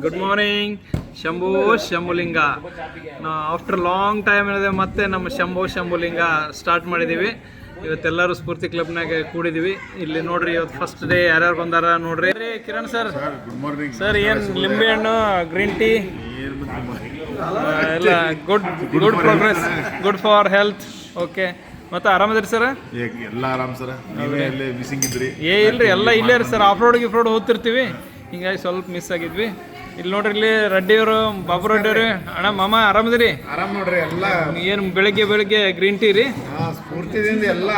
Good morning Shambhu Shambhulinga. After long time ಏನಿದೆ ಮತ್ತೆ ನಮ್ಮ ಶಂಭುಲಿಂಗ ಸ್ಟಾರ್ಟ್ ಮಾಡಿದ್ದೀವಿ. ಇವತ್ತೆಲ್ಲರೂ ಸ್ಫೂರ್ತಿ ಕ್ಲಬ್ನಾಗ ಕೂಡಿದ್ದೀವಿ. ಇಲ್ಲಿ ನೋಡ್ರಿ ಇವತ್ತು ಫಸ್ಟ್ ಡೇ ಯಾರ್ಯಾರು ಬಂದಾರ ನೋಡ್ರಿ. ಕಿರಣ್ ಸರ್, ಸರ್ ಏನು ಲಿಂಬೆ ಹಣ್ಣು, ಗ್ರೀನ್ ಟೀ ಎಲ್ಲ good progress, good for health. Okay, ಮತ್ತೆ ಆರಾಮದಿರಿ ಸರ್? ಎಲ್ಲ ಆರಾಮ್ ಸರ್. ಮಿಸ್ಸಿಂಗ್ ಇದ್ರಿ? ಇಲ್ರಿ, ಎಲ್ಲ ಇಲ್ಲೇ ರೀ ಸರ್. ಆಫ್ ರೋಡ್ ಹೋಗ್ತಿರ್ತೀವಿ, ಹಿಂಗಾಗಿ ಸ್ವಲ್ಪ ಮಿಸ್ ಆಗಿದ್ವಿ. ಇಲ್ಲಿ ನೋಡ್ರಿ, ಇಲ್ಲಿ ರೆಡ್ಡಿಯವರು, ಬಾಬು ರೆಡ್ಡಿಯವರು. ಅಣ್ಣ ಮಾಮ ಆರಾಮದಿರಿ? ಆರಾಮ್ ನೋಡ್ರಿ. ಎಲ್ಲ ಏನು ಬೆಳಗ್ಗೆ ಗ್ರೀನ್ ಟೀ ರೀ? ಸ್ಫೂರ್ತಿದಿಂದ ಎಲ್ಲ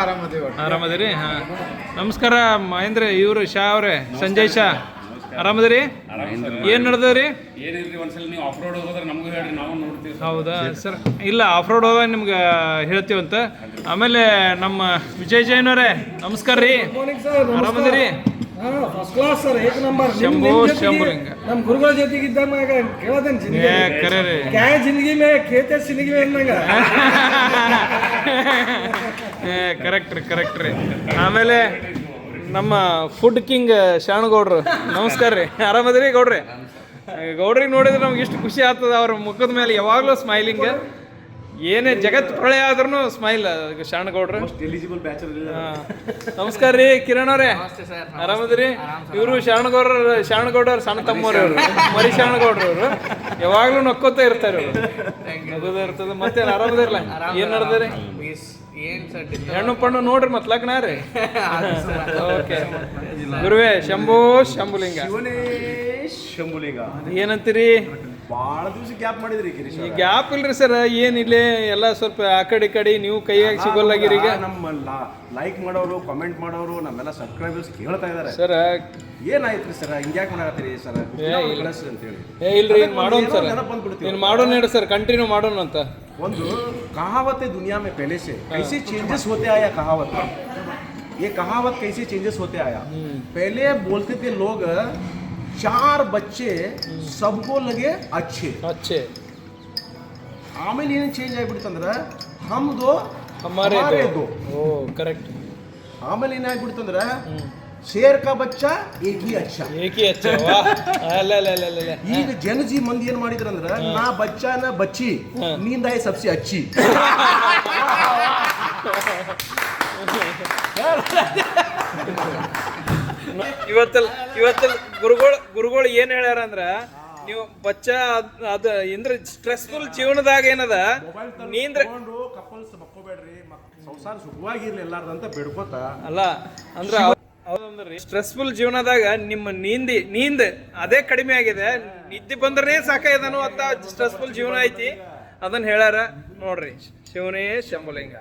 ಆರಾಮದಿರಿ? ಹಾಂ, ನಮಸ್ಕಾರ ಮಹೇಂದ್ರ. ಇವರು ಶಾ ಅವ್ರೆ, ಸಂಜಯ್ ಶಾ. ಆರಾಮದಿರಿ? ಏನು ನಡೆದವ್ರಿ? ಹೌದಾ ಸರ್? ಇಲ್ಲ, ಆಫ್ ರೋಡ್ ಹೋದಾಗ ನಿಮ್ಗೆ ಹೇಳ್ತೀವಂತ. ಆಮೇಲೆ ನಮ್ಮ ವಿಜಯ್ ಜೈನವ್ರೆ, ನಮಸ್ಕಾರ ರೀ. ಆರಾಮದಿರಿ? ಫಸ್ಟ್ ಕ್ಲಾಸ್ ಸರ್, ಏಕ ನಂಬರ್. ಶಂಭುಲಿಂಗ ನಮ್ಮ ಗುರುಗಳ ಜೊತೆಗೆ ಇದ್ದಾಗ ಕೇಳೋದೇನು ಜಿಂದಗಿ ಮೇ ಖೇತೆ ಸಿಂದಗಿ ಮೇ ಅನ್ನಂಗ. ಕರೆಕ್ಟ್ ರೀ. ಆಮೇಲೆ ನಮ್ಮ ಫುಡ್ ಕಿಂಗ್ ಶಾಣಗೌಡ್ರು, ನಮಸ್ಕಾರ ರೀ. ಆರಾಮದಿರಿ ಗೌಡ್ರಿ? ಗೌಡ್ರಿಗೆ ನೋಡಿದ್ರೆ ನಮ್ಗೆ ಇಷ್ಟು ಖುಷಿ ಆಗ್ತದೆ. ಅವ್ರ ಮುಖದ ಮೇಲೆ ಯಾವಾಗಲೂ ಸ್ಮೈಲಿಂಗ್. ಏನೇ ಜಗತ್ತು ಪ್ರಳಯ ಆದ್ರೂ ಸ್ಮೈಲ್ ಶಾಣಗೌಡ್ರು. ನಮಸ್ಕಾರ ರೀ ಕಿರಣ್ ಅವ್ರೆ, ಆರಾಮದಿರಿ? ಇವರು ಶಾಣಗೌಡ್ರ ಸಣ್ಣ ತಮ್ಮವ್ರು, ಇವರು ಮರಿ ಶಾಣಗೌಡ್ರು. ಇವರು ಯಾವಾಗ್ಲೂ ನಕ್ಕೋತಾ ಇರ್ತಾರೆ, ನಗೋದೇ ಇರ್ತದೆ. ಮತ್ತೆ ಆರಾಮದಿರಲ್ಲ? ಏನ್ ನಡೆದ್ರಿ? ಹೆಣ್ಣು ಪಣ್ಣು ನೋಡ್ರಿ, ಮತ್ ಲಗ್ನ ರೀ. ಓಕೆ ಗುರುವೇ ಶಂಭುಲಿಂಗ ಏನಂತೀರಿ? ಭಾಳ ದಿವಸ ಗ್ಯಾಪ್ ಮಾಡಿದ್ರಿ. ಗ್ಯಾಪ್ ಇಲ್ರಿ ಸರ್, ಏನಿಲ್ಲೇ ಎಲ್ಲ ಸ್ವಲ್ಪ ಆ ಕಡೆ ನೀವು ಕೈಯಾಗಿ ಸಿಗೋಲ್ಲಾಗಿರಿ. ಈಗ ನಮ್ಮ ಲೈಕ್ ಮಾಡೋರು, ಕಮೆಂಟ್ ಮಾಡೋರು, ನಮ್ಮೆಲ್ಲ ಸಬ್ಸ್ಕ್ರೈಬರ್ಸ್ ಕೇಳ್ತಾ ಇದಾರೆ ಸರ್. ಏನಾಯ್ತ್ರಿ ಸರ್, ಹಿಂಗ್ಯಾಕೆ ಮಾಡತ್ತೀರಿ ಸರ್ ಅಂತೇಳಿ? ಇಲ್ರಿ, ಮಾಡೋಣ ಸರ್, ನೀನು ಮಾಡೋಣ ಹೇಳಿ ಸರ್, ಕಂಟಿನ್ಯೂ ಮಾಡೋಣ ಅಂತ. ಒಂದು कहावत है दुनिया में पहले से, कैसे चेंजेस होते आया कहावत. ये कहावत कैसे चेंजेस होते आया? पहले बोलते थे लोग 4 बच्चे सबको लगे अच्छे. ಆಮೇಲೆ ಏನೇನು ಚೇಂಜ್ ಆಗಿಬಿಡ್ತಂದ್ರೆ ಹಮ್ ದೋ ಹಮಾರೆ ದೋ. ಓ ಕರೆಕ್ಟ್. ಆಮೇಲೆ ಏನಾಗ್ಬಿಡ್ತಂದ್ರೆ ಶೇರ್ ಕಾ ಬಚ್ಚಾ ಏಕ್ ಹಿ ಅಚ್ಚಾ. ಈಗ ಜನಜಿ ಮಂದಿ ಏನ್ ಮಾಡಿದ್ರಂದ್ರ ನಾ ಬಚ್ಚಾನ ಬಚ್ಚಿ ನೀಂದ ಸಬ್ಸಿ ಅಚ್ಚಿ. ಇವತ್ತಲ್ಲಿ ಗುರುಗಳು ಏನ್ ಹೇಳ್ಯಾರ ಅಂದ್ರ, ನೀವು ಬಚ್ಚ ಅದ ಇಂದ್ರ ಸ್ಟ್ರೆಸ್ಫುಲ್ ಜೀವನದಾಗ ಏನದ ನೀಂದ್ರ ಕಪಲ್ಸ್ ಮಕ್ಕೋಬೇಡ್ರಿ, ಸಂಸಾರ ಸುಖವಾಗಿರ್ಲಿ ಎಲ್ಲಾರ್ದಂತ ಬೇಡ್ಕೋತ ಅಲ್ಲ ಅಂದ್ರ ಸ್ಟ್ರೆಸ್ಫುಲ್ ಜೀವನದಾಗ ನಿಮ್ಮ ನೀಂದ್ ಅದೇ ಕಡಿಮೆ ಆಗಿದೆ. ನಿದ್ದೆ ಬಂದ್ರೆ ಸಾಕಾಯ್ದನು ಅಂತ ಸ್ಟ್ರೆಸ್ಫುಲ್ ಜೀವನ ಐತಿ, ಅದನ್ನ ಹೇಳ್ಯಾರ ನೋಡ್ರಿ. ಶಿವನೇ ಶಂಭುಲಿಂಗ.